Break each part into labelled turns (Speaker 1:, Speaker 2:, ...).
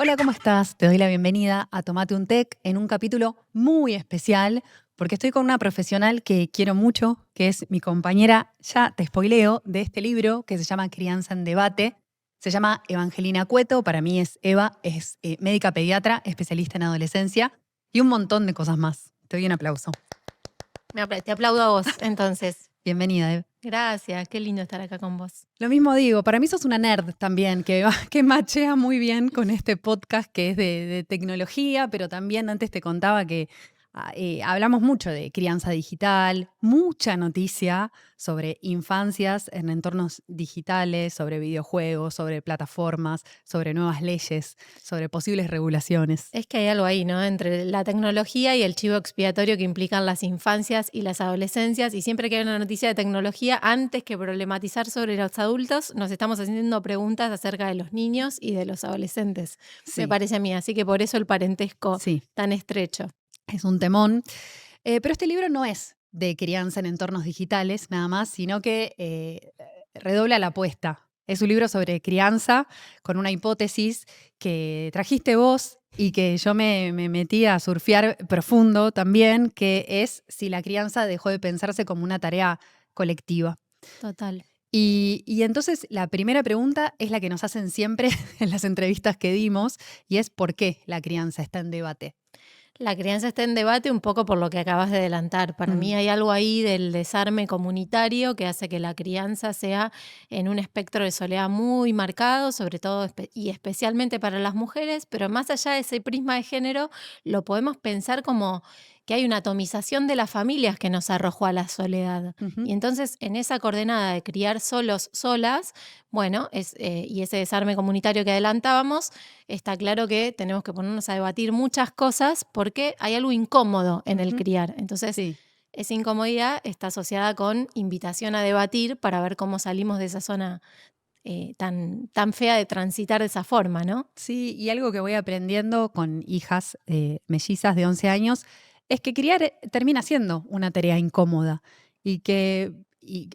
Speaker 1: Hola, ¿cómo estás? Te doy la bienvenida a Tomate un Tec en un capítulo muy especial porque estoy con una profesional que quiero mucho, que es mi compañera, ya te spoileo, de este libro que se llama Crianza en Debate. Se llama Evangelina Cueto, para mí es Eva, es médica pediatra, especialista en adolescencia y un montón de cosas más. Te doy un aplauso.
Speaker 2: Te aplaudo a vos, entonces.
Speaker 1: Bienvenida, Eva.
Speaker 2: Gracias, qué lindo estar acá con vos.
Speaker 1: Lo mismo digo, para mí sos una nerd también, que machea muy bien con este podcast que es de tecnología, pero también antes te contaba que hablamos mucho de crianza digital, mucha noticia sobre infancias en entornos digitales, sobre videojuegos, sobre plataformas, sobre nuevas leyes, sobre posibles regulaciones.
Speaker 2: Es que hay algo ahí, ¿no? Entre la tecnología y el chivo expiatorio que implican las infancias y las adolescencias. Y siempre que hay una noticia de tecnología, antes que problematizar sobre los adultos, nos estamos haciendo preguntas acerca de los niños y de los adolescentes, me
Speaker 1: Sí,
Speaker 2: parece a mí. Así que por eso el parentesco
Speaker 1: sí,
Speaker 2: tan estrecho.
Speaker 1: es un temón. Pero este libro no es de crianza en entornos digitales, nada más, sino que redobla la apuesta. Es un libro sobre crianza con una hipótesis que trajiste vos y que yo me metí a surfear profundo también, que es si la crianza dejó de pensarse como una tarea colectiva.
Speaker 2: Total.
Speaker 1: Y entonces la primera pregunta es la que nos hacen siempre en las entrevistas que dimos y es ¿por qué la crianza está en debate?
Speaker 2: La crianza está en debate un poco por lo que acabas de adelantar. Para mí
Speaker 1: Mm,
Speaker 2: hay algo ahí del desarme comunitario que hace que la crianza sea en un espectro de soledad muy marcado, sobre todo y especialmente para las mujeres, pero más allá de ese prisma de género, lo podemos pensar como que hay una atomización de las familias que nos arrojó a la soledad.
Speaker 1: ujú.
Speaker 2: Y entonces en esa coordenada de criar solos, solas, bueno, y ese desarme comunitario que adelantábamos, está claro que tenemos que ponernos a debatir muchas cosas porque hay algo incómodo en el
Speaker 1: Ujú.
Speaker 2: criar. Entonces,
Speaker 1: Sí,
Speaker 2: esa incomodidad está asociada con invitación a debatir para ver cómo salimos de esa zona tan fea de transitar de esa forma, ¿no?
Speaker 1: sí, y algo que voy aprendiendo con hijas mellizas de 11 años es que criar termina siendo una tarea incómoda y que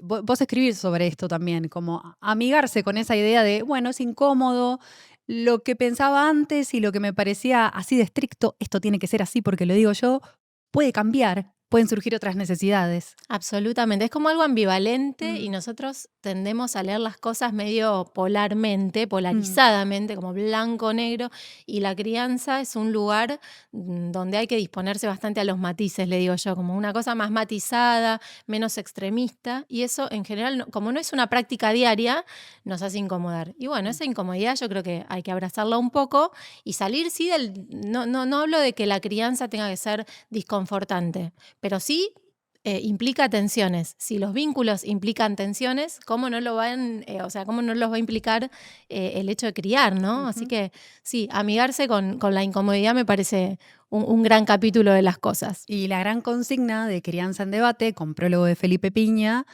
Speaker 1: vos escribís sobre esto también, como amigarse con esa idea de, bueno, es incómodo, lo que pensaba antes y lo que me parecía así de estricto, esto tiene que ser así porque lo digo yo, puede cambiar, pueden surgir otras necesidades.
Speaker 2: Absolutamente, es como algo ambivalente y
Speaker 1: Mm,
Speaker 2: nosotros tendemos a leer las cosas medio polarmente,
Speaker 1: mm,
Speaker 2: polarizadamente, como blanco-negro, y la crianza es un lugar donde hay que disponerse bastante a los matices, le digo yo, como una cosa más matizada, menos extremista, y eso en general, como no es una práctica diaria, nos hace incomodar. Y bueno,
Speaker 1: mm.
Speaker 2: esa incomodidad yo creo que hay que abrazarla un poco y salir, sí, no hablo de que la crianza tenga que ser disconfortante, pero sí implica tensiones. Si los vínculos implican tensiones, ¿cómo no lo van, o sea, cómo no los va a implicar el hecho de criar, ¿no? Así
Speaker 1: Ujú.
Speaker 2: que sí, amigarse con la incomodidad me parece un gran capítulo de las cosas.
Speaker 1: Y la gran consigna de Crianza en Debate, con prólogo de Felipe Piña,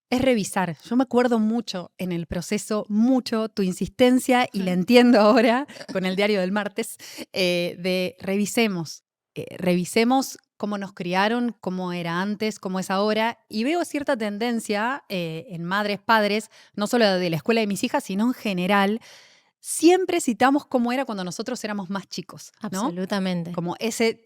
Speaker 1: es revisar. Yo me acuerdo mucho en el proceso, mucho tu insistencia, y la entiendo ahora con el diario del martes, de revisemos. Revisemos cómo nos criaron, cómo era antes, cómo es ahora, y veo cierta tendencia en madres, padres, no solo de la escuela de mis hijas, sino en general. Siempre citamos cómo era cuando nosotros éramos más chicos, ¿no?
Speaker 2: Absolutamente.
Speaker 1: Como ese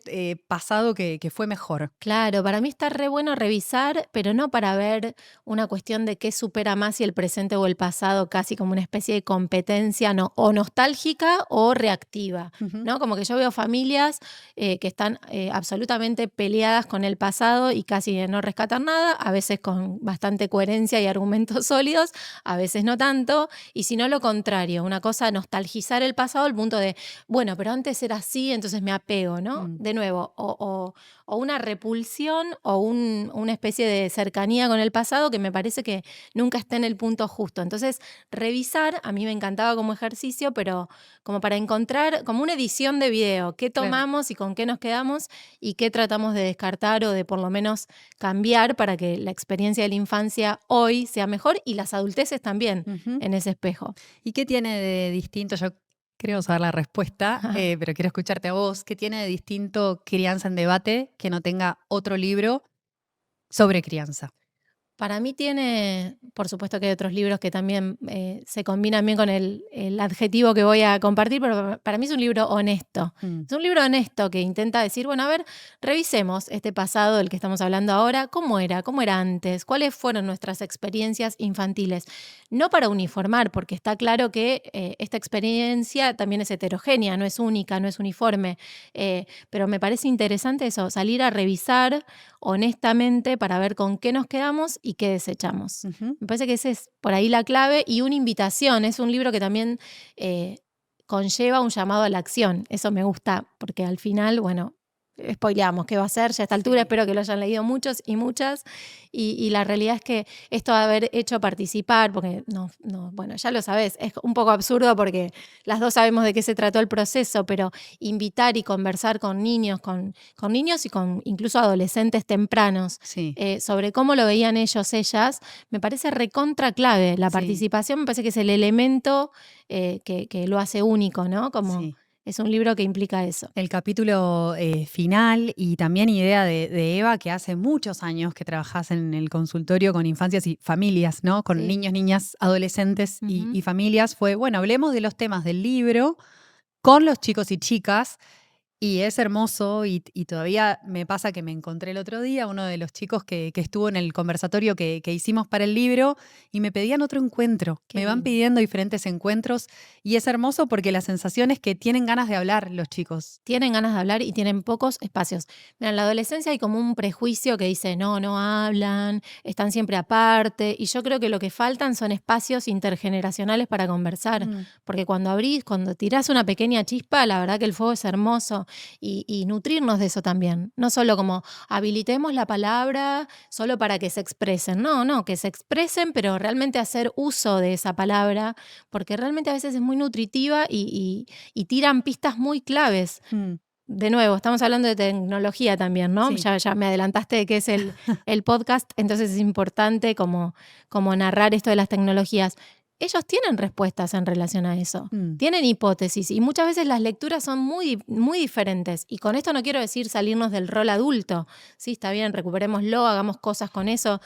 Speaker 1: pasado que fue mejor.
Speaker 2: Claro, para mí está re bueno revisar, pero no para ver una cuestión de qué supera más si el presente o el pasado, casi como una especie de competencia no, o nostálgica o reactiva,
Speaker 1: Ujú.
Speaker 2: ¿no? Como que yo veo familias que están absolutamente peleadas con el pasado y casi no rescatan nada, a veces con bastante coherencia y argumentos sólidos, a veces no tanto, y si no lo contrario, una cosa nostalgizar el pasado al punto de, bueno, pero antes era así, entonces me apego, ¿no?
Speaker 1: Mm.
Speaker 2: De nuevo, o una repulsión o una especie de cercanía con el pasado que me parece que nunca está en el punto justo. Entonces, revisar, a mí me encantaba como ejercicio, pero como para encontrar como una edición de video, qué
Speaker 1: Claro.
Speaker 2: tomamos y con qué nos quedamos y qué tratamos de descartar o de por lo menos cambiar para que la experiencia de la infancia hoy sea mejor y las adulteces también
Speaker 1: Ujú.
Speaker 2: en ese espejo.
Speaker 1: ¿Y qué tiene de distinto? Yo creo saber la respuesta, pero quiero escucharte a vos. ¿Qué tiene de distinto Crianza en Debate que no tenga otro libro sobre crianza?
Speaker 2: Para mí tiene, por supuesto que hay otros libros que también se combinan bien con el adjetivo que voy a compartir, pero para mí es un libro honesto. Es un libro honesto que intenta decir, bueno, a ver, revisemos este pasado del que estamos hablando ahora, cómo era antes, cuáles fueron nuestras experiencias infantiles. No para uniformar, porque está claro que esta experiencia también es heterogénea, no es única, no es uniforme, pero me parece interesante eso, salir a revisar honestamente para ver con qué nos quedamos y qué desechamos.
Speaker 1: Ujú.
Speaker 2: Me parece que esa es por ahí la clave y una invitación. Es un libro que también conlleva un llamado a la acción. Eso me gusta porque al final, bueno, spoileamos qué va a ser ya a esta altura.
Speaker 1: Sí.
Speaker 2: Espero que lo hayan leído muchos y muchas. Y la realidad es que esto de haber hecho participar, porque bueno, ya lo sabés, es un poco absurdo porque las dos sabemos de qué se trató el proceso, pero invitar y conversar con niños, con niños y con incluso adolescentes tempranos
Speaker 1: Sí,
Speaker 2: sobre cómo lo veían ellos, ellas, me parece recontra clave. La
Speaker 1: sí,
Speaker 2: participación me parece que es el elemento que lo hace único, ¿no? Como
Speaker 1: sí.
Speaker 2: es un libro que implica eso.
Speaker 1: El capítulo final y también idea de Eva, que hace muchos años que trabajás en el consultorio con infancias y familias, ¿no? Con
Speaker 2: Sí.
Speaker 1: niños, niñas, adolescentes
Speaker 2: Ujú.
Speaker 1: y familias, fue, bueno, hablemos de los temas del libro con los chicos y chicas. Y es hermoso y todavía me pasa que me encontré el otro día uno de los chicos que estuvo en el conversatorio que hicimos para el libro y me pedían otro encuentro.
Speaker 2: Qué
Speaker 1: Me van
Speaker 2: lindo.
Speaker 1: pidiendo diferentes encuentros y es hermoso porque la sensación es que tienen ganas de hablar los chicos.
Speaker 2: Tienen ganas de hablar y tienen pocos espacios. Mira, en la adolescencia hay como un prejuicio que dice, no hablan, están siempre aparte, y yo creo que lo que faltan son espacios intergeneracionales para conversar,
Speaker 1: Mm,
Speaker 2: porque cuando abrís, cuando tirás una pequeña chispa, la verdad que el fuego es hermoso, y nutrirnos de eso también, no solo como habilitemos la palabra solo para que se expresen, no, que se expresen, pero realmente hacer uso de esa palabra, porque realmente a veces es muy nutritiva y tiran pistas muy claves.
Speaker 1: mm,
Speaker 2: De nuevo, estamos hablando de tecnología también, ¿no?
Speaker 1: sí.
Speaker 2: Ya me adelantaste de qué es el podcast, entonces es importante como narrar esto de las tecnologías. Ellos tienen respuestas en relación a eso,
Speaker 1: Mm,
Speaker 2: tienen hipótesis y muchas veces las lecturas son muy diferentes. Y con esto no quiero decir salirnos del rol adulto. Sí, está bien, recuperémoslo, hagamos cosas con eso,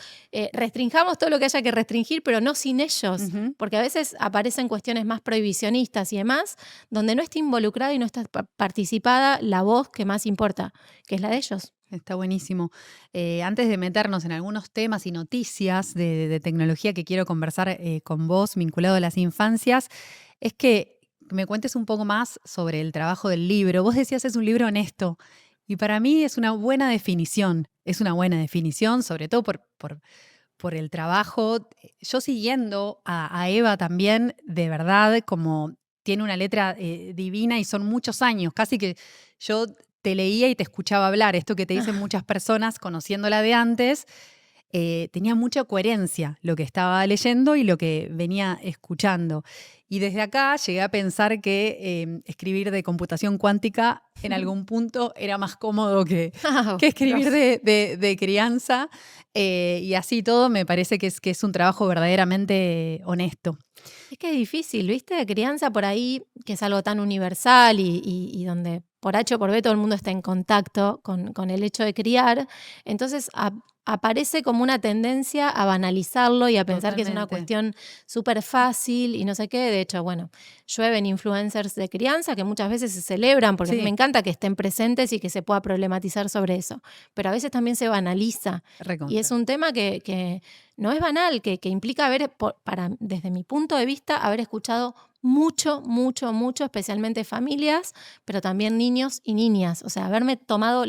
Speaker 2: restringamos todo lo que haya que restringir, pero no sin ellos,
Speaker 1: ujú.
Speaker 2: porque a veces aparecen cuestiones más prohibicionistas y demás donde no está involucrada y no está participada la voz que más importa, que es la de ellos.
Speaker 1: Está buenísimo. Antes de meternos en algunos temas y noticias de tecnología que quiero conversar con vos vinculado a las infancias, es que me cuentes un poco más sobre el trabajo del libro. Vos decías es un libro honesto y para mí es una buena definición. Es una buena definición, sobre todo por el trabajo. Yo siguiendo a Eva también, de verdad, como tiene una letra divina y son muchos años, casi que yo te leía y te escuchaba hablar, esto que te dicen muchas personas conociéndola de antes, tenía mucha coherencia lo que estaba leyendo y lo que venía escuchando. Y desde acá llegué a pensar que escribir de computación cuántica en algún punto era más cómodo que escribir
Speaker 2: Gross.
Speaker 1: de crianza. Y así todo me parece que es un trabajo verdaderamente honesto.
Speaker 2: Es que es difícil, ¿viste? De crianza por ahí, que es algo tan universal y donde por H o por B todo el mundo está en contacto con el hecho de criar. Entonces aparece como una tendencia a banalizarlo y a pensar que es una
Speaker 1: Totalmente.
Speaker 2: cuestión súper fácil y no sé qué. De hecho, bueno, llueven influencers de crianza que muchas veces se celebran, porque a mí me
Speaker 1: Sí,
Speaker 2: encanta que estén presentes y que se pueda problematizar sobre eso. Pero a veces también se banaliza. Y es
Speaker 1: recontra.
Speaker 2: un tema que no es banal, que implica haber, desde mi punto de vista, haber escuchado mucho, especialmente familias, pero también niños y niñas. O sea, haberme tomado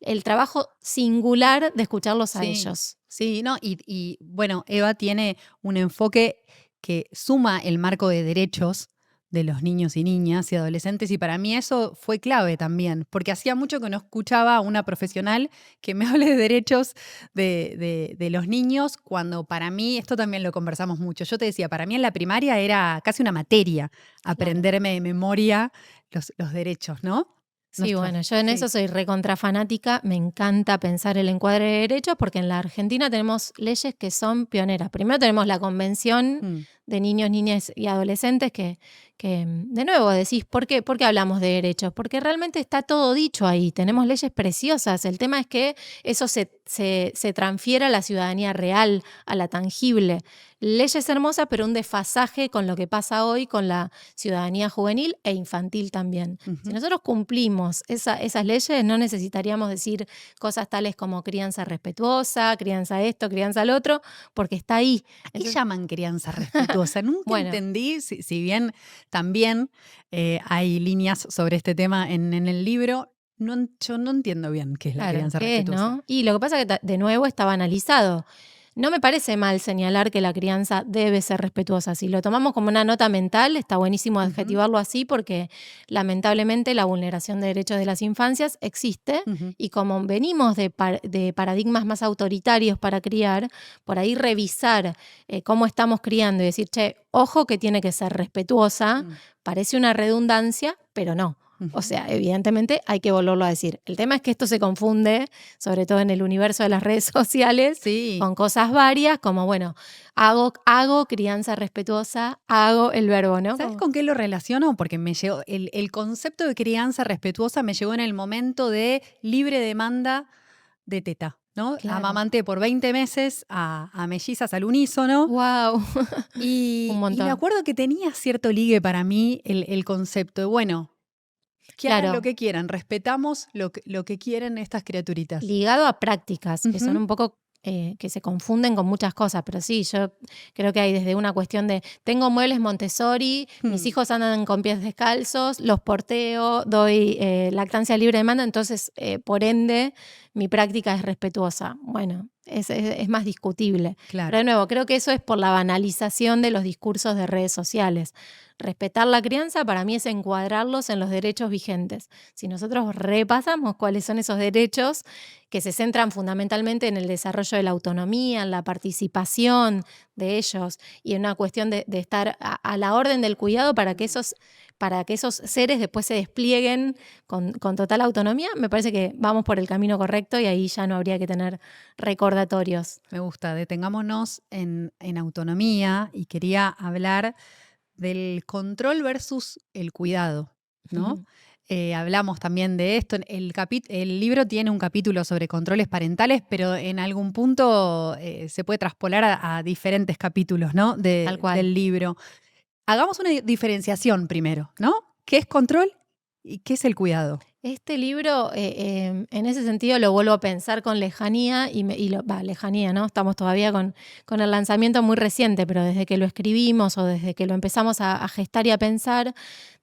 Speaker 2: el trabajo singular de escucharlos a
Speaker 1: Sí,
Speaker 2: ellos.
Speaker 1: sí, no, y bueno, Eva tiene un enfoque que suma el marco de derechos de los niños y niñas y adolescentes, y para mí eso fue clave también, porque hacía mucho que no escuchaba a una profesional que me hable de derechos de los niños, cuando para mí, esto también lo conversamos mucho, yo te decía, para mí en la primaria era casi una materia
Speaker 2: Claro.
Speaker 1: aprenderme de memoria los derechos, ¿no?
Speaker 2: Sí,
Speaker 1: Nuestros,
Speaker 2: bueno, yo en
Speaker 1: sí.
Speaker 2: eso soy recontrafanática, me encanta pensar el encuadre de derechos porque en la Argentina tenemos leyes que son pioneras. Primero tenemos la Convención
Speaker 1: Mm,
Speaker 2: de Niños, Niñas y Adolescentes que de nuevo decís, por qué hablamos de derechos? Porque realmente está todo dicho ahí, tenemos leyes preciosas, el tema es que eso se se transfiera a la ciudadanía real, a la tangible. Leyes hermosas, pero un desfasaje con lo que pasa hoy con la ciudadanía juvenil e infantil también. Si nosotros cumplimos esas leyes, no necesitaríamos decir cosas tales como crianza respetuosa, crianza esto, crianza lo otro, porque está ahí.
Speaker 1: ¿A qué llaman crianza respetuosa? Nunca
Speaker 2: Bueno.
Speaker 1: entendí, si bien también hay líneas sobre este tema en el libro, yo no entiendo bien qué es la crianza
Speaker 2: ¿qué es,
Speaker 1: respetuosa.
Speaker 2: no? Y lo que pasa es que, de nuevo, está banalizado. No me parece mal señalar que la crianza debe ser respetuosa. Si lo tomamos como una nota mental, está buenísimo adjetivarlo así porque lamentablemente la vulneración de derechos de las infancias existe y como venimos de paradigmas más autoritarios para criar, por ahí revisar cómo estamos criando y decir, che, ojo que tiene que ser respetuosa, parece una redundancia, pero no. O sea, evidentemente hay que volverlo a decir. El tema es que esto se confunde, sobre todo en el universo de las redes sociales, con cosas varias, como, bueno, hago crianza respetuosa, hago el verbo, ¿no?
Speaker 1: ¿Sabes con qué lo relaciono? Porque me llegó, el concepto de crianza respetuosa me llegó en el momento de libre demanda de teta, ¿no?
Speaker 2: Claro.
Speaker 1: Amamanté por 20 meses a mellizas al unísono.
Speaker 2: ¡Wow!
Speaker 1: Y
Speaker 2: Un montón.
Speaker 1: me acuerdo que tenía cierto ligue para mí el concepto de, bueno, que hagan lo que quieran, respetamos lo que quieren estas criaturitas.
Speaker 2: Ligado a prácticas, que son un poco que se confunden con muchas cosas, pero sí, yo creo que hay desde una cuestión de, tengo muebles Montessori, mis hijos andan con pies descalzos, los porteo, doy lactancia libre de demanda, entonces, por ende, mi práctica es respetuosa. Bueno, es más discutible.
Speaker 1: Claro.
Speaker 2: Pero de nuevo, creo que eso es por la banalización de los discursos de redes sociales. Respetar la crianza para mí es encuadrarlos en los derechos vigentes. Si nosotros repasamos cuáles son esos derechos que se centran fundamentalmente en el desarrollo de la autonomía, en la participación de ellos y en una cuestión de estar a la orden del cuidado para que esos seres después se desplieguen con total autonomía, me parece que vamos por el camino correcto y ahí ya no habría que tener recordatorios.
Speaker 1: Me gusta, detengámonos en autonomía y quería hablar del control versus el cuidado, ¿no? Hablamos también de esto. El libro tiene un capítulo sobre controles parentales, pero en algún punto se puede traspolar a diferentes capítulos, ¿no? Del libro. Hagamos una diferenciación primero, ¿no? ¿Qué es control y qué es el cuidado?
Speaker 2: Este libro, en ese sentido, lo vuelvo a pensar con lejanía, lejanía, ¿no? Estamos todavía con el lanzamiento muy reciente, pero desde que lo escribimos o desde que lo empezamos a gestar y a pensar,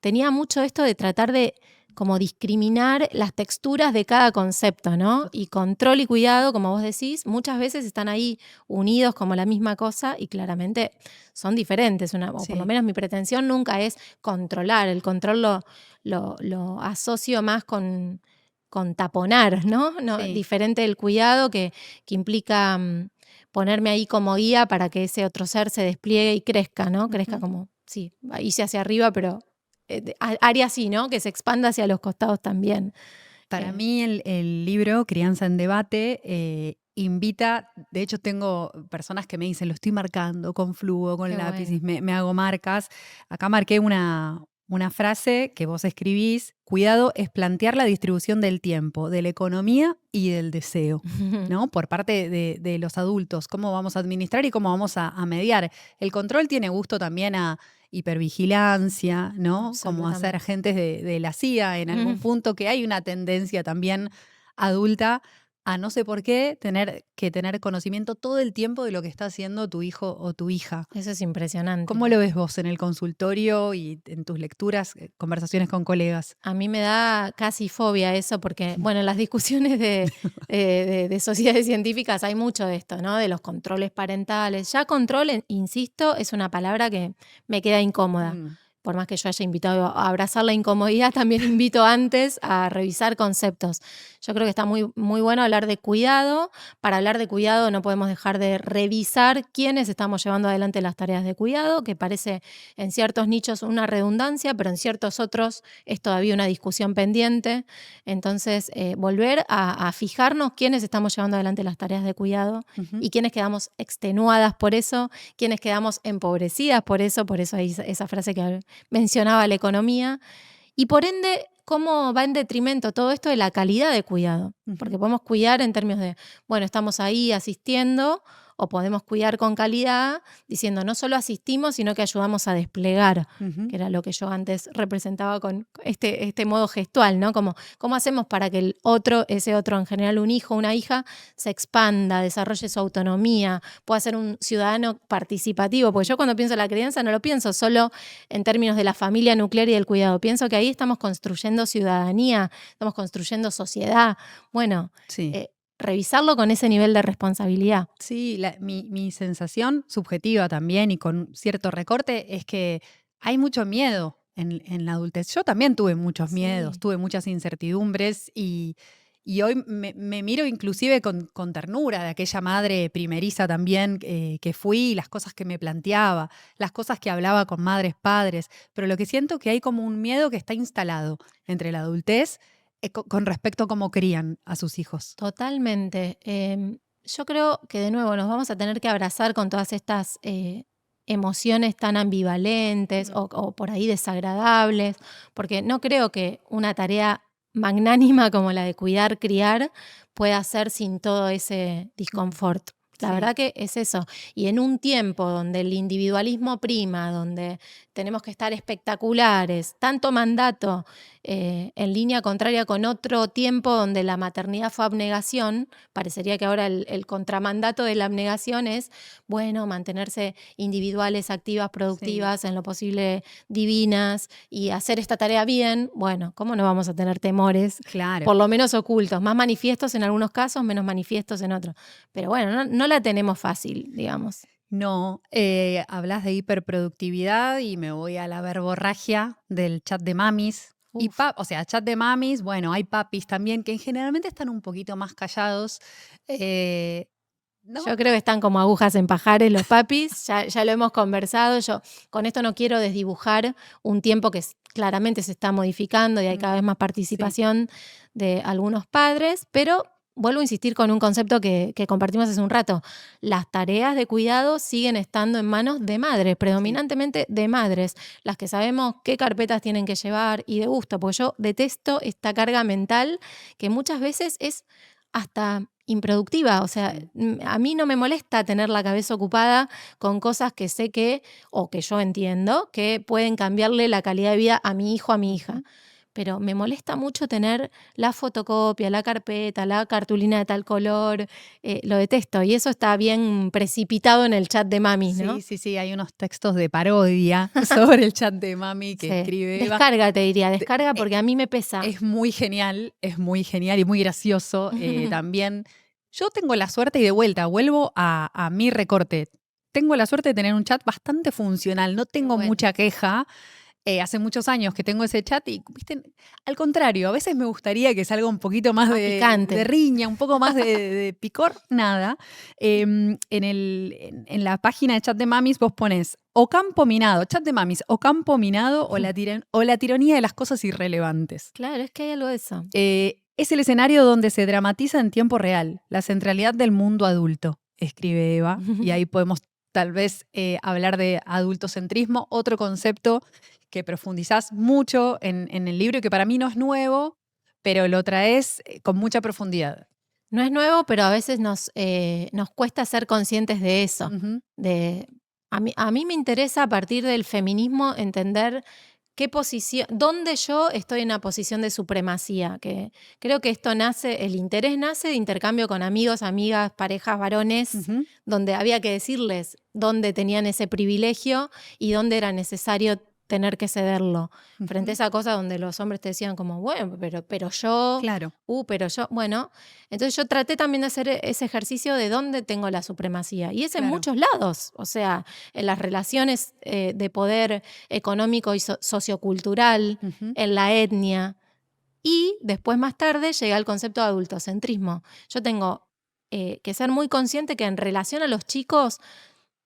Speaker 2: tenía mucho esto de tratar de como discriminar las texturas de cada concepto, ¿no? Y control y cuidado, como vos decís, muchas veces están ahí unidos como la misma cosa y claramente son diferentes. O por lo menos mi pretensión nunca es controlar. El control lo asocio más con taponar, ¿no? Diferente del cuidado que implica ponerme ahí como guía para que ese otro ser se despliegue y crezca, ¿no? Crezca como, irse hacia arriba, pero área así, ¿no? Que se expanda hacia los costados también.
Speaker 1: Para mí el libro Crianza en Debate invita, de hecho tengo personas que me dicen, lo estoy marcando con flujo, con lápiz, bueno. me hago marcas. Acá marqué una frase que vos escribís: cuidado es plantear la distribución del tiempo, de la economía y del deseo, ¿no? Por parte de los adultos, cómo vamos a administrar y cómo vamos a mediar. El control tiene gusto también a hipervigilancia, ¿no? Como hacer agentes de la CIA en algún punto, que hay una tendencia también adulta a no sé por qué tener conocimiento todo el tiempo de lo que está haciendo tu hijo o tu hija.
Speaker 2: Eso es impresionante.
Speaker 1: ¿Cómo lo ves vos en el consultorio y en tus lecturas, conversaciones con colegas?
Speaker 2: A mí me da casi fobia eso porque, bueno, en las discusiones de sociedades científicas hay mucho de esto, ¿no? De los controles parentales. Ya control, insisto, es una palabra que me queda incómoda. Por más que yo haya invitado a abrazar la incomodidad, también invito antes a revisar conceptos. Yo creo que está muy, muy bueno hablar de cuidado. Para hablar de cuidado no podemos dejar de revisar quiénes estamos llevando adelante las tareas de cuidado, que parece en ciertos nichos una redundancia, pero en ciertos otros es todavía una discusión pendiente. Entonces, volver a fijarnos quiénes estamos llevando adelante las tareas de cuidado y quiénes quedamos extenuadas por eso, quiénes quedamos empobrecidas por eso hay esa frase que mencionaba la economía, Y por ende, ¿cómo va en detrimento todo esto de la calidad de cuidado? Porque podemos cuidar en términos de, bueno, estamos ahí asistiendo, o podemos cuidar con calidad diciendo no solo asistimos, sino que ayudamos a desplegar, que era lo que yo antes representaba con este modo gestual, ¿no? Como, ¿cómo hacemos para que ese otro, en general un hijo o una hija, se expanda, desarrolle su autonomía, pueda ser un ciudadano participativo? Porque yo cuando pienso en la crianza no lo pienso solo en términos de la familia nuclear y del cuidado. Pienso que ahí estamos construyendo ciudadanía, estamos construyendo sociedad. Bueno,
Speaker 1: Sí.
Speaker 2: Revisarlo con ese nivel de responsabilidad.
Speaker 1: Sí, mi sensación subjetiva también y con cierto recorte es que hay mucho miedo en la adultez. Yo también tuve muchos miedos,
Speaker 2: Sí.
Speaker 1: tuve muchas incertidumbres y hoy me miro inclusive con ternura de aquella madre primeriza también que fui, las cosas que me planteaba, las cosas que hablaba con madres, padres, pero lo que siento que hay como un miedo que está instalado entre la adultez con respecto a cómo crían a sus hijos.
Speaker 2: Totalmente. Yo creo que de nuevo nos vamos a tener que abrazar con todas estas emociones tan ambivalentes o por ahí desagradables, porque no creo que una tarea magnánima como la de cuidar, criar, pueda ser sin todo ese disconfort. La
Speaker 1: Sí.
Speaker 2: verdad que es eso. Y en un tiempo donde el individualismo prima, donde tenemos que estar espectaculares, tanto mandato en línea contraria con otro tiempo donde la maternidad fue abnegación, parecería que ahora el contramandato de la abnegación es, bueno, mantenerse individuales, activas, productivas, en lo posible divinas y hacer esta tarea bien. Bueno, ¿cómo no vamos a tener temores?
Speaker 1: Claro.
Speaker 2: Por lo menos ocultos, más manifiestos en algunos casos, menos manifiestos en otros. Pero bueno, no la tenemos fácil, digamos.
Speaker 1: No, hablas de hiperproductividad y me voy a la verborragia del chat de mamis. Y
Speaker 2: Uf.
Speaker 1: o sea, chat de mamis, bueno, hay papis también que generalmente están un poquito más callados. ¿No?
Speaker 2: Yo creo que están como agujas en pajares los papis, ya lo hemos conversado. Yo con esto no quiero desdibujar un tiempo que claramente se está modificando y hay cada vez más participación de algunos padres, pero vuelvo a insistir con un concepto que compartimos hace un rato. Las tareas de cuidado siguen estando en manos de madres, predominantemente de madres, las que sabemos qué carpetas tienen que llevar y de gusto, porque yo detesto esta carga mental que muchas veces es hasta improductiva. O sea, a mí no me molesta tener la cabeza ocupada con cosas que sé que, o que yo entiendo, que pueden cambiarle la calidad de vida a mi hijo, a mi hija. Pero me molesta mucho tener la fotocopia, la carpeta, la cartulina de tal color. Lo detesto. Y eso está bien precipitado en el chat de mami, ¿no?
Speaker 1: Sí, hay unos textos de parodia sobre el chat de mami que escribe Eva.
Speaker 2: Descarga, te diría, descarga porque a mí me pesa.
Speaker 1: Es muy genial y muy gracioso también. Yo tengo la suerte, y de vuelta, vuelvo a mi recorte. Tengo la suerte de tener un chat bastante funcional, no tengo mucha queja. Hace muchos años que tengo ese chat y, ¿viste? Al contrario, a veces me gustaría que salga un poquito más de riña, un poco más de picor, nada. En la página de chat de mamis vos pones o campo minado, chat de mamis, o campo minado o la tiranía de las cosas irrelevantes.
Speaker 2: Claro, es que hay algo de eso.
Speaker 1: Es el escenario donde se dramatiza en tiempo real la centralidad del mundo adulto, escribe Eva, y ahí podemos tal vez hablar de adultocentrismo, otro concepto que profundizás mucho en el libro y que para mí no es nuevo, pero lo traes con mucha profundidad.
Speaker 2: No es nuevo, pero a veces nos cuesta ser conscientes de eso. A mí me interesa a partir del feminismo entender dónde yo estoy en una posición de supremacía, que creo que el interés nace de intercambio con amigos, amigas, parejas, varones, donde había que decirles dónde tenían ese privilegio y dónde era necesario tener que cederlo. Frente a esa cosa donde los hombres te decían como, bueno, pero yo,
Speaker 1: claro.
Speaker 2: Pero yo, bueno. Entonces yo traté también de hacer ese ejercicio de dónde tengo la supremacía. Y es en muchos lados, o sea, en las relaciones de poder económico y sociocultural, en la etnia. Y después más tarde llega el concepto de adultocentrismo. Yo tengo que ser muy consciente que en relación a los chicos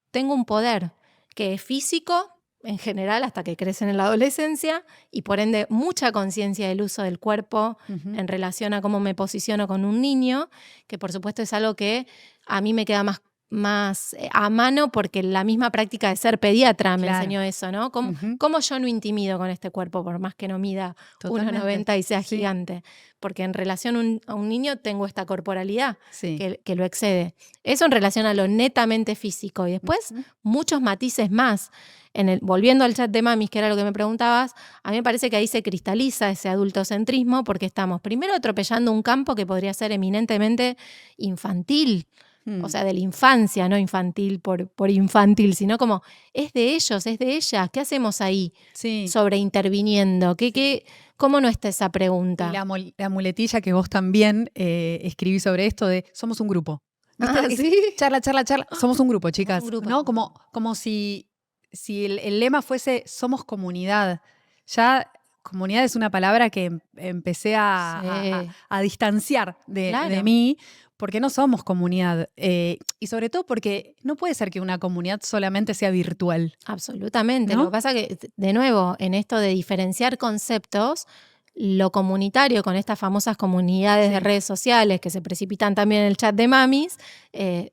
Speaker 2: tengo un poder que es físico, en general, hasta que crecen en la adolescencia, y por ende mucha conciencia del uso del cuerpo en relación a cómo me posiciono con un niño, que por supuesto es algo que a mí me queda más más a mano porque la misma práctica de ser pediatra me
Speaker 1: Claro.
Speaker 2: enseñó eso, ¿no?
Speaker 1: Ujú.
Speaker 2: ¿Cómo yo no intimido con este cuerpo por más que no mida
Speaker 1: Totalmente.
Speaker 2: 1,90 y sea
Speaker 1: Sí,
Speaker 2: gigante? Porque en relación a un niño tengo esta corporalidad
Speaker 1: sí.
Speaker 2: que lo excede. Eso en relación a lo netamente físico. Y después
Speaker 1: Ujú.
Speaker 2: muchos matices más. Volviendo al chat de mamis, que era lo que me preguntabas, a mí me parece que ahí se cristaliza ese adultocentrismo porque estamos primero atropellando un campo que podría ser eminentemente infantil. O sea, de la infancia, no infantil por infantil, sino como es de ellos, es de ellas. ¿Qué hacemos ahí
Speaker 1: Sí.
Speaker 2: sobreinterviniendo? ¿Cómo no está esa
Speaker 1: Y
Speaker 2: pregunta?
Speaker 1: la muletilla que vos también escribís sobre esto de somos un grupo. ¿Viste?
Speaker 2: Ah,
Speaker 1: Es
Speaker 2: sí.
Speaker 1: charla, charla, charla. Somos un grupo,
Speaker 2: Somos un
Speaker 1: chicas.
Speaker 2: grupo.
Speaker 1: ¿No? Como si el lema fuese somos comunidad. Ya comunidad es una palabra que empecé
Speaker 2: Sí,
Speaker 1: a distanciar de
Speaker 2: claro,
Speaker 1: mí porque no somos comunidad. Y sobre todo porque no puede ser que una comunidad solamente sea virtual,
Speaker 2: absolutamente. Lo que
Speaker 1: ¿no?
Speaker 2: pasa que, de nuevo, en esto de diferenciar conceptos, lo comunitario con estas famosas comunidades de
Speaker 1: Sí.
Speaker 2: redes sociales que se precipitan también en el chat de mamis,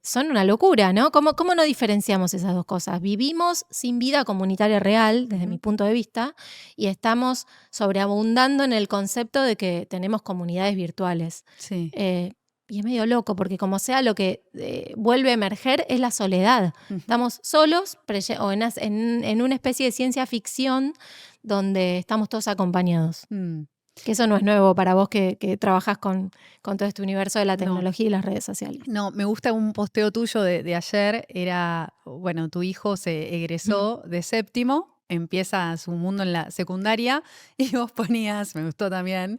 Speaker 2: son una locura, ¿no? ¿Cómo no diferenciamos esas dos cosas? Vivimos sin vida comunitaria real, desde
Speaker 1: Ujú.
Speaker 2: mi punto de vista, y estamos sobreabundando en el concepto de que tenemos comunidades virtuales.
Speaker 1: Sí.
Speaker 2: Eh, y es medio loco, porque como sea, lo que vuelve a emerger es la soledad.
Speaker 1: Ujú.
Speaker 2: Estamos solos o en una especie de ciencia ficción donde estamos todos acompañados.
Speaker 1: Mm.
Speaker 2: Que eso no es nuevo para vos que trabajás con todo este universo de la
Speaker 1: No.
Speaker 2: tecnología y las redes sociales.
Speaker 1: No, me gusta un posteo tuyo de ayer, era, bueno, tu hijo se
Speaker 2: Mm.
Speaker 1: egresó de séptimo, empieza su mundo en la secundaria y vos ponías, me gustó también,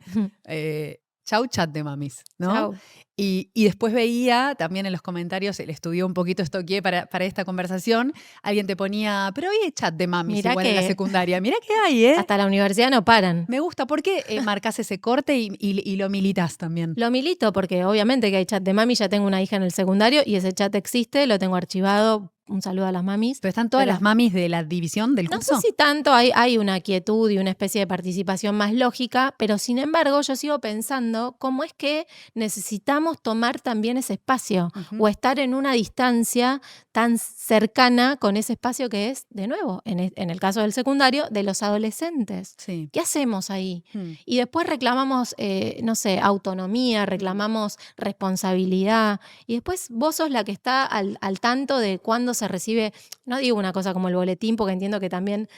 Speaker 1: chau chat de mamis, ¿no?
Speaker 2: Chau.
Speaker 1: Y después veía también en los comentarios, el estudió un poquito, estoqué para esta conversación, alguien te ponía, pero hoy hay chat de mamis
Speaker 2: Mirá
Speaker 1: igual en la
Speaker 2: que
Speaker 1: secundaria, mirá que hay, ¿eh?
Speaker 2: hasta la universidad no paran.
Speaker 1: Me gusta, ¿por qué marcas ese corte y lo militas también?
Speaker 2: Lo milito porque obviamente que hay chat de mami, ya tengo una hija en el secundario y ese chat existe, lo tengo archivado. Un saludo a las mamis.
Speaker 1: ¿Pero están todas las mamis de la división del
Speaker 2: No sé
Speaker 1: curso?
Speaker 2: si tanto hay una quietud y una especie de participación más lógica, pero sin embargo yo sigo pensando cómo es que necesitamos tomar también ese espacio
Speaker 1: Ujú.
Speaker 2: o estar en una distancia tan cercana con ese espacio que es, de nuevo, en el caso del secundario, de los adolescentes.
Speaker 1: Sí.
Speaker 2: ¿Qué hacemos ahí?
Speaker 1: Mm.
Speaker 2: Y después reclamamos, no sé, autonomía, reclamamos responsabilidad, y después vos sos la que está al tanto de cuándo se recibe, no digo una cosa como el boletín, porque entiendo que también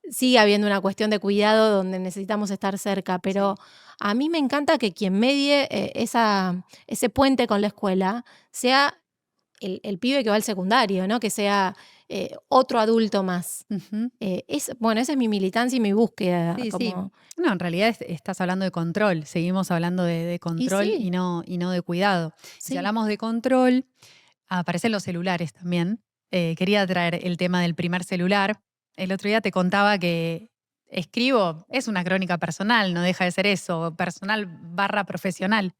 Speaker 2: sigue habiendo una cuestión de cuidado donde necesitamos estar cerca, pero a mí me encanta que quien medie ese puente con la escuela sea el pibe que va al secundario, ¿no? Que sea otro adulto más.
Speaker 1: Ujú.
Speaker 2: Bueno, esa es mi militancia y mi búsqueda.
Speaker 1: Sí, sí.
Speaker 2: Como,
Speaker 1: No, en realidad estás hablando de control. Seguimos hablando de
Speaker 2: y
Speaker 1: control
Speaker 2: sí,
Speaker 1: y no de cuidado. Si
Speaker 2: sí.
Speaker 1: hablamos de control, aparecen los celulares también. Quería traer el tema del primer celular. El otro día te contaba que escribo, es una crónica personal, no deja de ser eso, personal barra profesional.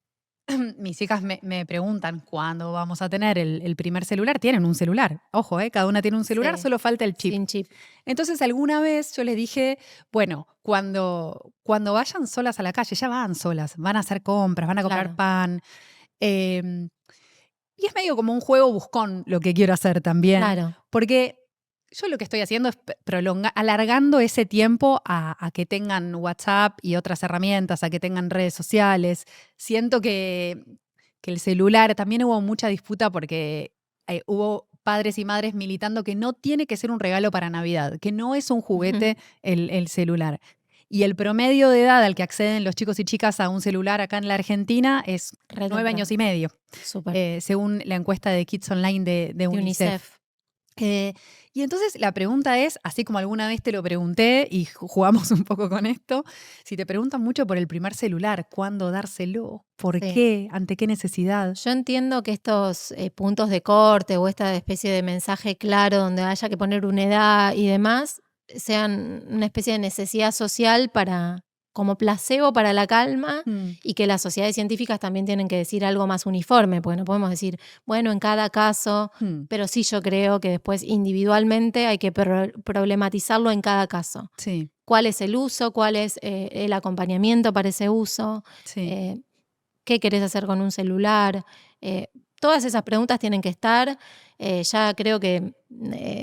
Speaker 1: Mis hijas me preguntan cuándo vamos a tener el primer celular. Tienen un celular. Ojo, cada una tiene un celular,
Speaker 2: Sí,
Speaker 1: solo falta el chip.
Speaker 2: sin chip.
Speaker 1: Entonces, alguna vez yo les dije, bueno, cuando vayan solas a la calle, ya van solas, van a hacer compras, van a comprar
Speaker 2: Claro,
Speaker 1: pan. em, y es medio como un juego buscón lo que quiero hacer también,
Speaker 2: claro.
Speaker 1: porque yo lo que estoy haciendo es alargando ese tiempo a que tengan WhatsApp y otras herramientas, a que tengan redes sociales. Siento que el celular, también hubo mucha disputa porque hubo padres y madres militando que no tiene que ser un regalo para Navidad, que no es un juguete el celular. Y el promedio de edad al que acceden los chicos y chicas a un celular acá en la Argentina es
Speaker 2: Re
Speaker 1: 9
Speaker 2: temprano.
Speaker 1: años y medio,
Speaker 2: Súper.
Speaker 1: según la encuesta de Kids Online de
Speaker 2: De
Speaker 1: UNICEF.
Speaker 2: UNICEF.
Speaker 1: Y entonces la pregunta es, así como alguna vez te lo pregunté y jugamos un poco con esto, si te preguntan mucho por el primer celular, ¿cuándo dárselo? ¿Por
Speaker 2: Sí.
Speaker 1: qué? ¿Ante qué necesidad?
Speaker 2: Yo entiendo que estos puntos de corte o esta especie de mensaje claro donde haya que poner una edad y demás sean una especie de necesidad social como placebo para la calma,
Speaker 1: Mm,
Speaker 2: y que las sociedades científicas también tienen que decir algo más uniforme, porque no podemos decir, bueno, en cada caso,
Speaker 1: mm,
Speaker 2: pero sí yo creo que después individualmente hay que problematizarlo en cada caso.
Speaker 1: sí,
Speaker 2: ¿Cuál es el uso? ¿Cuál es el acompañamiento para ese uso?
Speaker 1: sí.
Speaker 2: ¿Qué querés hacer con un celular? Eh, Todas esas preguntas tienen que estar. Ya creo que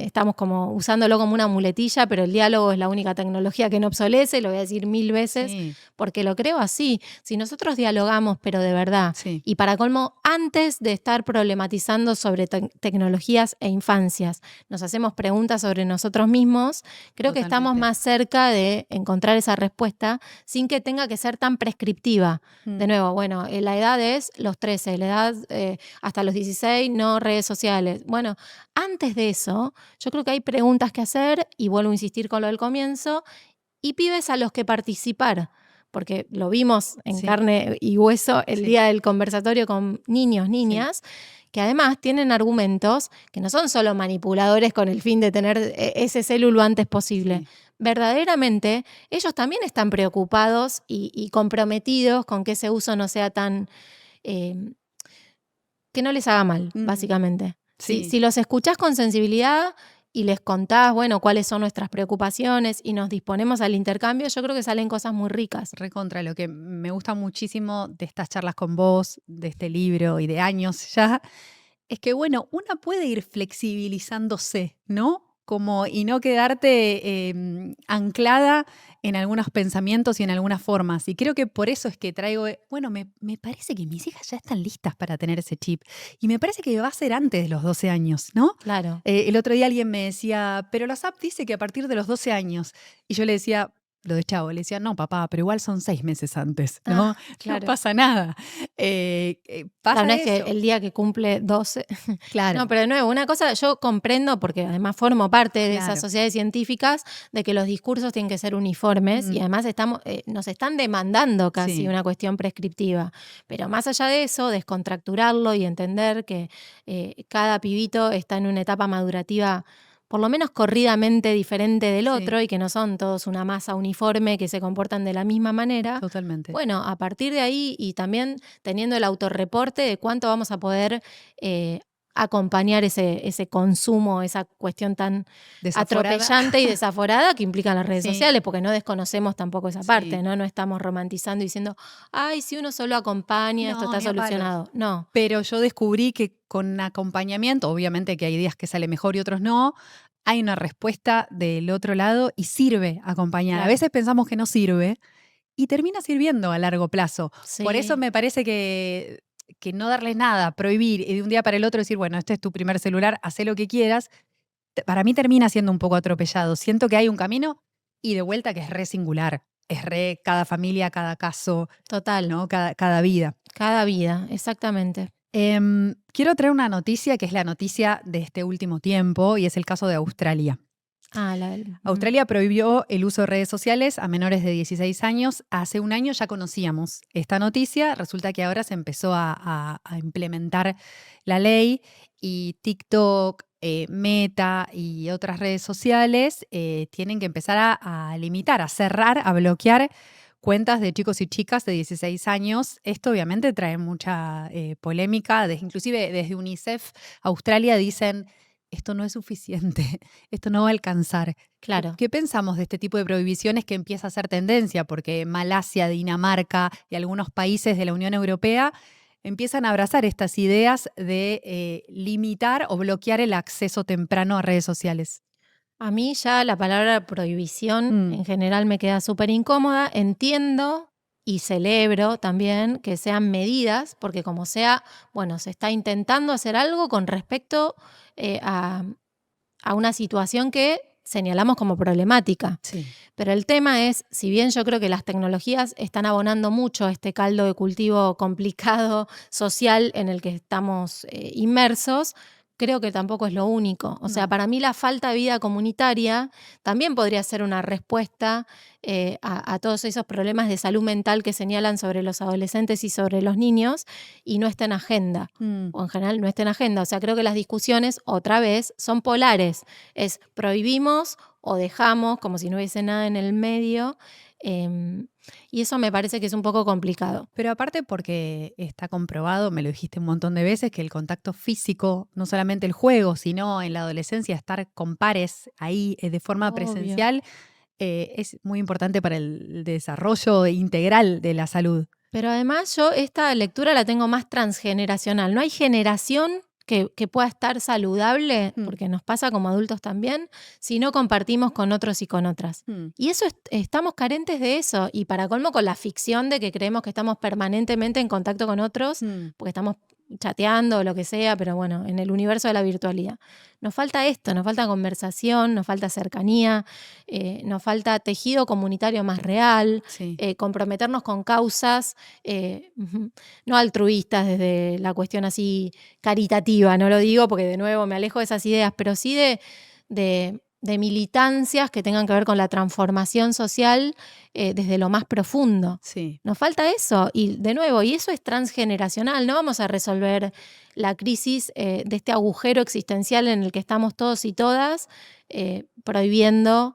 Speaker 2: estamos como usándolo como una muletilla, pero el diálogo es la única tecnología que no obsolece, lo voy a decir 1000 veces,
Speaker 1: Sí,
Speaker 2: porque lo creo así. Si nosotros dialogamos, pero de verdad,
Speaker 1: sí,
Speaker 2: y para colmo, antes de estar problematizando sobre tecnologías e infancias, nos hacemos preguntas sobre nosotros mismos, creo que estamos
Speaker 1: totalmente.
Speaker 2: más cerca de encontrar esa respuesta sin que tenga que ser tan prescriptiva.
Speaker 1: Mm,
Speaker 2: De nuevo, bueno, la edad es los 13, la edad hasta los 16, no redes sociales. Bueno, antes de eso, yo creo que hay preguntas que hacer, y vuelvo a insistir con lo del comienzo, y pibes a los que participar, porque lo vimos en
Speaker 1: sí,
Speaker 2: carne y hueso el
Speaker 1: sí,
Speaker 2: día del conversatorio con niños,
Speaker 1: sí,
Speaker 2: niñas, que además tienen argumentos que no son solo manipuladores con el fin de tener ese celu lo antes posible.
Speaker 1: sí.
Speaker 2: Verdaderamente, ellos también están preocupados y comprometidos con que ese uso no sea tan... eh, que no les haga mal,
Speaker 1: Mm,
Speaker 2: básicamente. Si,
Speaker 1: sí.
Speaker 2: si los escuchás con sensibilidad y les contás, bueno, cuáles son nuestras preocupaciones y nos disponemos al intercambio, yo creo que salen cosas muy ricas.
Speaker 1: Recontra, lo que me gusta muchísimo de estas charlas con vos, de este libro y de años ya, es que, bueno, una puede ir flexibilizándose, ¿no? Como, y no quedarte anclada en algunos pensamientos y en algunas formas. Y creo que por eso es que traigo, bueno, me parece que mis hijas ya están listas para tener ese chip. Y me parece que va a ser antes de los 12 años, ¿no?
Speaker 2: Claro.
Speaker 1: El otro día alguien me decía, pero la SAP dice que a partir de los 12 años. Y yo le decía, lo de chavo, le decía, no, papá, pero igual son 6 meses antes, ¿no?
Speaker 2: Ah,
Speaker 1: No
Speaker 2: claro.
Speaker 1: pasa nada.
Speaker 2: Claro, no
Speaker 1: Pasa
Speaker 2: es que
Speaker 1: eso.
Speaker 2: el día que cumple 12. No,
Speaker 1: Claro,
Speaker 2: pero de nuevo, una cosa yo comprendo, porque además formo parte de esas
Speaker 1: claro.
Speaker 2: sociedades científicas, de que los discursos tienen que ser uniformes y
Speaker 1: Mm,
Speaker 2: además nos están demandando casi
Speaker 1: sí,
Speaker 2: una cuestión prescriptiva. Pero más allá de eso, descontracturarlo y entender que cada pibito está en una etapa madurativa por lo menos corridamente diferente del
Speaker 1: sí,
Speaker 2: otro y que no son todos una masa uniforme que se comportan de la misma manera.
Speaker 1: totalmente.
Speaker 2: Bueno, a partir de ahí y también teniendo el autorreporte de cuánto vamos a poder eh, acompañar ese consumo, esa cuestión tan
Speaker 1: Desaforada.
Speaker 2: atropellante y desaforada que implican las redes
Speaker 1: Sí,
Speaker 2: sociales, porque no desconocemos tampoco esa parte,
Speaker 1: sí.
Speaker 2: ¿no? No estamos romantizando y diciendo, ay, si uno solo acompaña, esto
Speaker 1: No,
Speaker 2: está
Speaker 1: ni a palos.
Speaker 2: solucionado. No,
Speaker 1: Pero yo descubrí que con acompañamiento, obviamente que hay días que sale mejor y otros no, hay una respuesta del otro lado y sirve acompañar. A
Speaker 2: claro.
Speaker 1: veces pensamos que no sirve y termina sirviendo a largo plazo. Por eso
Speaker 2: Sí,
Speaker 1: me parece que no darles nada, prohibir y de un día para el otro decir, bueno, este es tu primer celular, haz lo que quieras, para mí termina siendo un poco atropellado. Siento que hay un camino y de vuelta que es re singular. Es re cada familia, cada caso,
Speaker 2: total.
Speaker 1: ¿no? Cada vida.
Speaker 2: Cada vida, exactamente.
Speaker 1: Quiero traer una noticia que es la noticia de este último tiempo y es el caso de Australia.
Speaker 2: Ah,
Speaker 1: Australia prohibió el uso de redes sociales a menores de 16 años. Hace un año ya conocíamos esta noticia. Resulta que ahora se empezó a implementar la ley y TikTok, Meta y otras redes sociales tienen que empezar a limitar, a cerrar, a bloquear cuentas de chicos y chicas de 16 años. Esto obviamente trae mucha polémica. Inclusive desde UNICEF, Australia dicen, esto no es suficiente, esto no va a alcanzar.
Speaker 2: claro.
Speaker 1: ¿Qué pensamos de este tipo de prohibiciones que empieza a ser tendencia? Porque Malasia, Dinamarca y algunos países de la Unión Europea empiezan a abrazar estas ideas de limitar o bloquear el acceso temprano a redes sociales.
Speaker 2: A mí ya la palabra prohibición
Speaker 1: Mm,
Speaker 2: en general me queda súper incómoda. Entiendo y celebro también que sean medidas, porque como sea, bueno, se está intentando hacer algo con respecto eh, a, a una situación que señalamos como problemática.
Speaker 1: sí.
Speaker 2: Pero el tema es, si bien yo creo que las tecnologías están abonando mucho a este caldo de cultivo complicado social en el que estamos inmersos, creo que tampoco es lo único. O sea,
Speaker 1: No.
Speaker 2: para mí la falta de vida comunitaria también podría ser una respuesta a todos esos problemas de salud mental que señalan sobre los adolescentes y sobre los niños y no está en agenda.
Speaker 1: Mm,
Speaker 2: O en general no está en agenda. O sea, creo que las discusiones, otra vez, son polares. Es prohibimos o dejamos, como si no hubiese nada en el medio. em, y eso me parece que es un poco complicado.
Speaker 1: Pero aparte porque está comprobado, me lo dijiste un montón de veces, que el contacto físico, no solamente el juego, sino en la adolescencia, estar con pares ahí de forma
Speaker 2: Obvio.
Speaker 1: presencial, es muy importante para el desarrollo integral de la salud.
Speaker 2: Pero además yo esta lectura la tengo más transgeneracional. No hay generación que pueda estar saludable,
Speaker 1: Mm.
Speaker 2: porque nos pasa como adultos también, si no compartimos con otros y con otras.
Speaker 1: Mm.
Speaker 2: Y eso estamos carentes de eso. Y para colmo con la ficción de que creemos que estamos permanentemente en contacto con otros,
Speaker 1: Mm.
Speaker 2: porque estamos chateando o lo que sea, pero bueno, en el universo de la virtualidad. Nos falta esto, nos falta conversación, nos falta cercanía, nos falta tejido comunitario más real,
Speaker 1: Sí.
Speaker 2: comprometernos con causas no altruistas desde la cuestión así caritativa, no lo digo porque de nuevo me alejo de esas ideas, pero sí de militancias que tengan que ver con la transformación social desde lo más profundo.
Speaker 1: Sí.
Speaker 2: Nos falta eso, y de nuevo, y eso es transgeneracional, no vamos a resolver la crisis de este agujero existencial en el que estamos todos y todas prohibiendo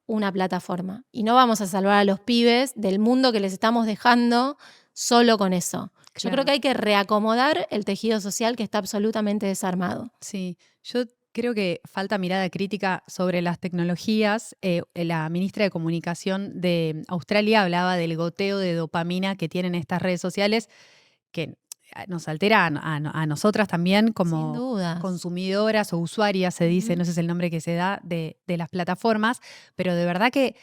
Speaker 2: una plataforma. Y no vamos a salvar a los pibes del mundo que les estamos dejando solo con eso. Yo creo
Speaker 1: Claro.
Speaker 2: que hay que reacomodar el tejido social que está absolutamente desarmado.
Speaker 1: Sí, yo creo que falta mirada crítica sobre las tecnologías. La ministra de Comunicación de Australia hablaba del goteo de dopamina que tienen estas redes sociales, que nos altera a nosotras también
Speaker 2: Sin
Speaker 1: como
Speaker 2: dudas.
Speaker 1: consumidoras o usuarias, se dice,
Speaker 2: Ujú.
Speaker 1: no sé si es el nombre que se da, de las plataformas, pero de verdad que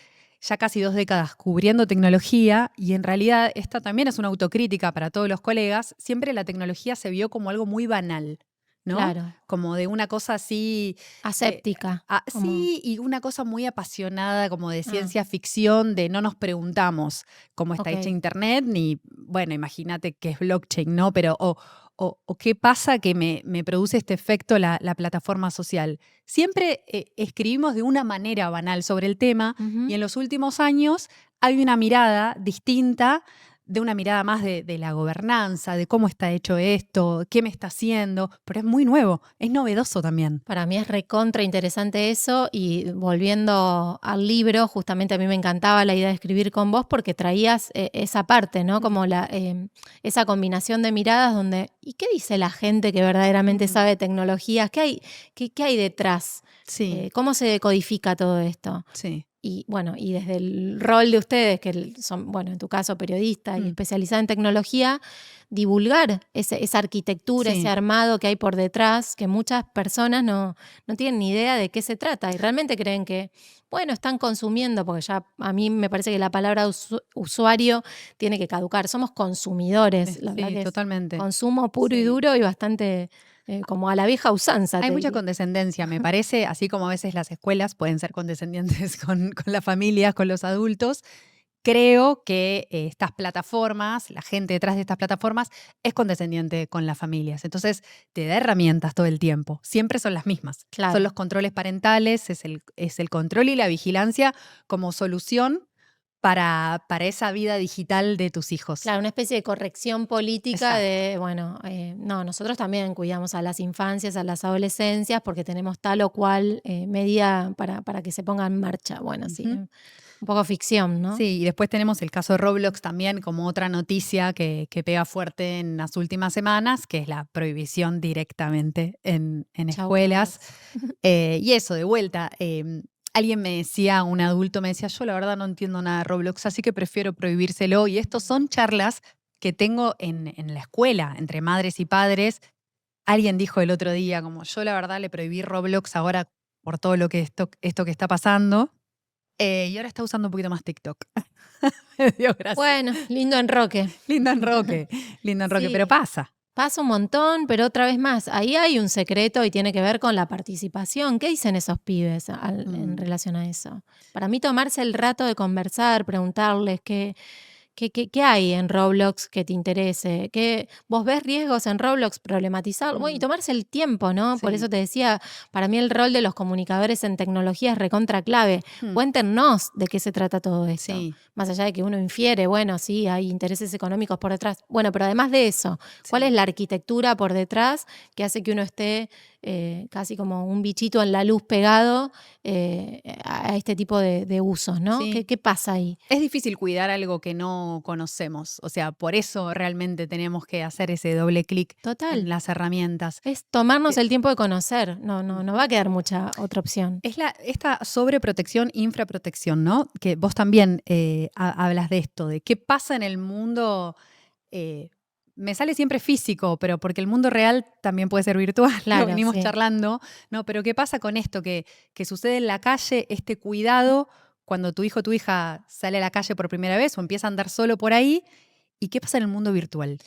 Speaker 1: ya casi 2 décadas cubriendo tecnología, y en realidad esta también es una autocrítica para todos los colegas, siempre la tecnología se vio como algo muy banal, ¿no?
Speaker 2: Claro.
Speaker 1: Como de una cosa así,
Speaker 2: Aséptica. como-
Speaker 1: sí, y una cosa muy apasionada, como de
Speaker 2: Ah,
Speaker 1: ciencia ficción, de no nos preguntamos cómo está hecha
Speaker 2: ok.
Speaker 1: Internet, ni, bueno, imagínate qué es blockchain, ¿no? Pero, o qué pasa que me produce este efecto la plataforma social. Siempre escribimos de una manera banal sobre el tema,
Speaker 2: Ujú.
Speaker 1: y en los últimos años hay una mirada distinta, de una mirada más de la gobernanza, de cómo está hecho esto, qué me está haciendo, pero es muy nuevo, es novedoso también.
Speaker 2: Para mí es recontra interesante eso, y volviendo al libro, justamente a mí me encantaba la idea de escribir con vos porque traías esa parte, ¿no? Como esa combinación de miradas donde, ¿y qué dice la gente que verdaderamente
Speaker 1: Ujú.
Speaker 2: sabe de tecnologías? ¿Qué hay detrás?
Speaker 1: Sí,
Speaker 2: ¿Cómo se decodifica todo esto?
Speaker 1: sí.
Speaker 2: Y bueno, y desde el rol de ustedes, que son, bueno, en tu caso periodista y
Speaker 1: Mm.
Speaker 2: especializada en tecnología, divulgar esa arquitectura, ese
Speaker 1: Sí.
Speaker 2: armado que hay por detrás, que muchas personas no tienen ni idea de qué se trata y realmente creen que, bueno, están consumiendo, porque ya a mí me parece que la palabra usuario tiene que caducar. Somos consumidores, la verdad
Speaker 1: Sí,
Speaker 2: que es
Speaker 1: totalmente.
Speaker 2: consumo puro y
Speaker 1: Sí.
Speaker 2: duro y bastante como a la vieja usanza,
Speaker 1: Hay
Speaker 2: te
Speaker 1: mucha
Speaker 2: diría.
Speaker 1: condescendencia, me parece, así como a veces las escuelas pueden ser condescendientes con las familias, con los adultos. Creo que estas plataformas, la gente detrás de estas plataformas, es condescendiente con las familias. Entonces, te da herramientas todo el tiempo. Siempre son las mismas.
Speaker 2: Claro.
Speaker 1: Son los controles parentales, es el control y la vigilancia como solución para esa vida digital de tus hijos.
Speaker 2: Claro, una especie de corrección política
Speaker 1: Exacto.
Speaker 2: de, bueno, no, nosotros también cuidamos a las infancias, a las adolescencias, porque tenemos tal o cual medida para que se ponga en marcha. Bueno, sí,
Speaker 1: Ujú.
Speaker 2: un poco ficción, ¿no?
Speaker 1: Sí, y después tenemos el caso de Roblox también como otra noticia que pega fuerte en las últimas semanas, que es la prohibición directamente en
Speaker 2: Chau,
Speaker 1: escuelas.
Speaker 2: Roblox.
Speaker 1: Y eso, de vuelta, alguien me decía, un adulto me decía, yo la verdad no entiendo nada de Roblox, así que prefiero prohibírselo. Y estos son charlas que tengo en la escuela, entre madres y padres. Alguien dijo el otro día, como yo la verdad le prohibí Roblox ahora por todo lo que esto que está pasando. Y ahora está usando un poquito más TikTok. Me dio gracia.
Speaker 2: Bueno, lindo enroque.
Speaker 1: Lindo enroque, pero
Speaker 2: Sí.
Speaker 1: pasa.
Speaker 2: Pasa un montón, pero otra vez más, ahí hay un secreto y tiene que ver con la participación. ¿Qué dicen esos pibes en relación a eso? Para mí tomarse el rato de conversar, preguntarles qué hay en Roblox que te interese, vos ves riesgos en Roblox, problematizarlo, bueno, y tomarse el tiempo, ¿no? Por
Speaker 1: Sí.
Speaker 2: eso te decía, para mí el rol de los comunicadores en tecnología es recontra clave.
Speaker 1: Mm.
Speaker 2: Cuéntenos de qué se trata todo esto.
Speaker 1: Sí,
Speaker 2: Más allá de que uno infiere, bueno, sí, hay intereses económicos por detrás. Bueno, pero además de eso, ¿cuál
Speaker 1: sí.
Speaker 2: es la arquitectura por detrás que hace que uno esté casi como un bichito en la luz pegado a este tipo de usos, ¿no?
Speaker 1: Sí.
Speaker 2: ¿Qué pasa ahí?
Speaker 1: Es difícil cuidar algo que no conocemos. O sea, por eso realmente tenemos que hacer ese doble clic
Speaker 2: Total.
Speaker 1: en las herramientas.
Speaker 2: Es tomarnos el tiempo de conocer. No va a quedar mucha otra opción.
Speaker 1: Es esta sobreprotección, infraprotección, ¿no? Que vos también hablas de esto, de qué pasa en el mundo me sale siempre físico, pero porque el mundo real también puede ser virtual,
Speaker 2: Claro,
Speaker 1: lo venimos
Speaker 2: sí.
Speaker 1: charlando, ¿no? Pero ¿qué pasa con esto? Que sucede en la calle, este cuidado cuando tu hijo o tu hija sale a la calle por primera vez o empieza a andar solo por ahí. ¿Y qué pasa en el mundo virtual?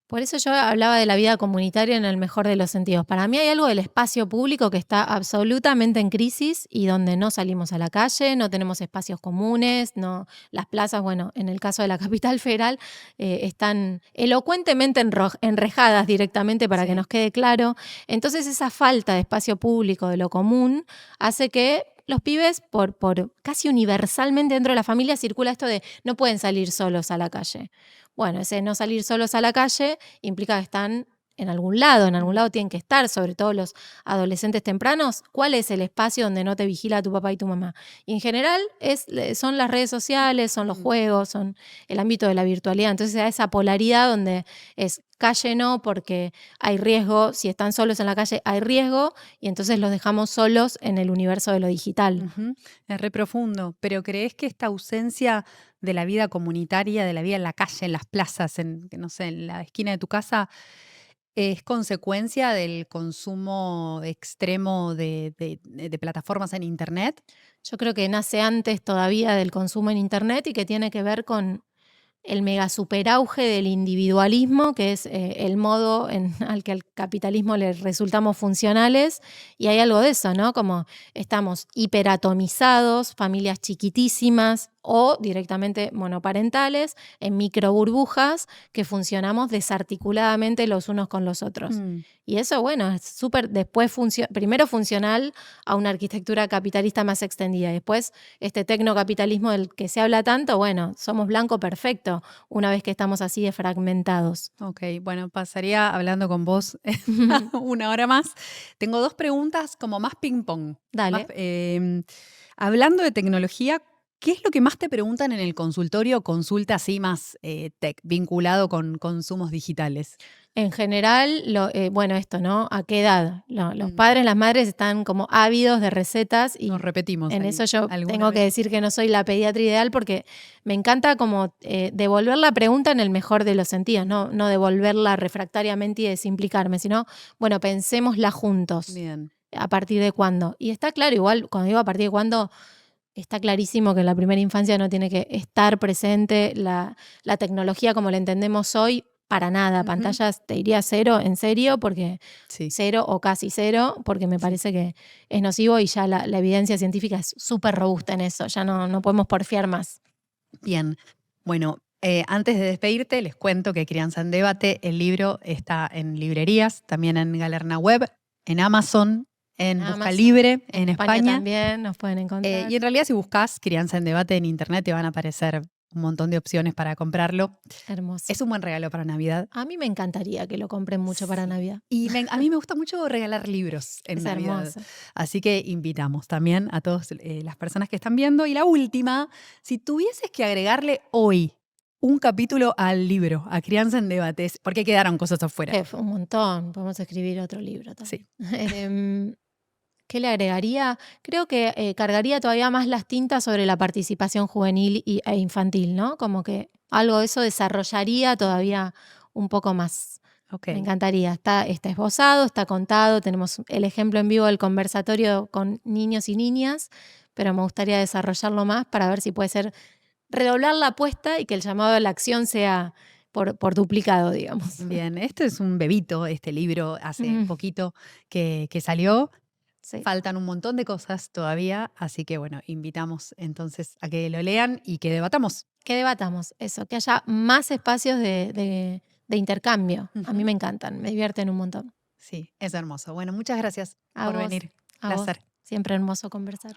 Speaker 2: Por eso yo hablaba de la vida comunitaria en el mejor de los sentidos. Para mí hay algo del espacio público que está absolutamente en crisis y donde no salimos a la calle, no tenemos espacios comunes, no, las plazas, bueno, en el caso de la capital federal, están elocuentemente enrejadas directamente para que
Speaker 1: Sí.
Speaker 2: nos quede claro. Entonces esa falta de espacio público, de lo común, hace que los pibes, por casi universalmente dentro de la familia, circula esto de no pueden salir solos a la calle. Bueno, ese no salir solos a la calle implica que están en algún lado tienen que estar, sobre todo los adolescentes tempranos. ¿Cuál es el espacio donde no te vigila tu papá y tu mamá? Y en general son las redes sociales, son los juegos, son el ámbito de la virtualidad. Entonces se da esa polaridad donde es calle no porque hay riesgo, si están solos en la calle hay riesgo y entonces los dejamos solos en el universo de lo digital.
Speaker 1: Ujú. Es re profundo, pero ¿crees que esta ausencia de la vida comunitaria, de la vida en la calle, en las plazas, no sé, en la esquina de tu casa, es consecuencia del consumo extremo de plataformas en Internet?
Speaker 2: Yo creo que nace antes todavía del consumo en Internet y que tiene que ver con el mega superauge del individualismo, que es el modo al que al capitalismo le resultamos funcionales. Y hay algo de eso, ¿no? Como estamos hiperatomizados, familias chiquitísimas o directamente monoparentales, en micro burbujas que funcionamos desarticuladamente los unos con los otros.
Speaker 1: Mm,
Speaker 2: Y eso, bueno, es súper, después primero funcional a una arquitectura capitalista más extendida. Después, este tecnocapitalismo del que se habla tanto, bueno, somos blanco perfecto una vez que estamos así de fragmentados.
Speaker 1: ok, bueno, pasaría hablando con vos una hora más. Tengo dos preguntas como más ping-pong.
Speaker 2: Dale.
Speaker 1: Hablando de tecnología, ¿qué es lo que más te preguntan en el consultorio? Consulta así más tech, vinculado con consumos digitales.
Speaker 2: En general, bueno, esto, ¿no? ¿A qué edad? Los
Speaker 1: Mm,
Speaker 2: padres, las madres están como ávidos de recetas y
Speaker 1: Nos repetimos
Speaker 2: en
Speaker 1: ahí
Speaker 2: eso yo
Speaker 1: alguna
Speaker 2: tengo que
Speaker 1: vez.
Speaker 2: decir que no soy la pediatra ideal porque me encanta como devolver la pregunta en el mejor de los sentidos, no devolverla refractariamente y desimplicarme, sino, bueno, pensémosla juntos.
Speaker 1: Bien.
Speaker 2: ¿A partir de cuándo? Y está claro, igual cuando digo a partir de cuándo, está clarísimo que en la primera infancia no tiene que estar presente la tecnología como la entendemos hoy, para nada.
Speaker 1: Ujú.
Speaker 2: Pantallas te diría cero, en serio, porque
Speaker 1: Sí,
Speaker 2: cero o casi cero, porque me
Speaker 1: sí.
Speaker 2: parece que es nocivo y ya la evidencia científica es súper robusta en eso, ya no podemos porfiar más.
Speaker 1: Bien. Bueno, antes de despedirte, les cuento que Crianza en Debate, el libro está en librerías, también en Galerna Web, en Amazon,
Speaker 2: En
Speaker 1: en Busca
Speaker 2: Amazon,
Speaker 1: Libre,
Speaker 2: en
Speaker 1: en
Speaker 2: España
Speaker 1: España.
Speaker 2: también nos pueden encontrar.
Speaker 1: Y en realidad, si buscas Crianza en Debate en Internet, te van a aparecer un montón de opciones para comprarlo.
Speaker 2: Hermoso.
Speaker 1: Es un buen regalo para Navidad.
Speaker 2: A mí me encantaría que lo compren mucho para
Speaker 1: Sí.
Speaker 2: Navidad.
Speaker 1: Y a mí me gusta mucho regalar libros en
Speaker 2: Es
Speaker 1: Navidad.
Speaker 2: hermoso.
Speaker 1: Así que invitamos también a todas las personas que están viendo. Y la última, si tuvieses que agregarle hoy un capítulo al libro, a Crianza en Debates, porque quedaron cosas afuera.
Speaker 2: Un montón, podemos escribir otro libro también.
Speaker 1: Sí.
Speaker 2: ¿Qué le agregaría? Creo que cargaría todavía más las tintas sobre la participación juvenil e infantil, ¿no? Como que algo de eso desarrollaría todavía un poco más.
Speaker 1: Ok.
Speaker 2: Me encantaría. Está esbozado, está contado, tenemos el ejemplo en vivo del conversatorio con niños y niñas, pero me gustaría desarrollarlo más para ver si puede ser redoblar la apuesta y que el llamado a la acción sea por duplicado, digamos.
Speaker 1: Bien, este es un bebito, este libro hace
Speaker 2: Mm,
Speaker 1: poquito que salió.
Speaker 2: sí.
Speaker 1: Faltan un montón de cosas todavía, así que bueno, invitamos entonces a que lo lean y que debatamos.
Speaker 2: Que debatamos eso, que haya más espacios de intercambio. A mí
Speaker 1: Ujú.
Speaker 2: me encantan, me divierten un montón.
Speaker 1: Sí, es hermoso. Bueno, muchas gracias
Speaker 2: A
Speaker 1: por
Speaker 2: vos,
Speaker 1: venir.
Speaker 2: a vos.
Speaker 1: Placer.
Speaker 2: Siempre hermoso conversar.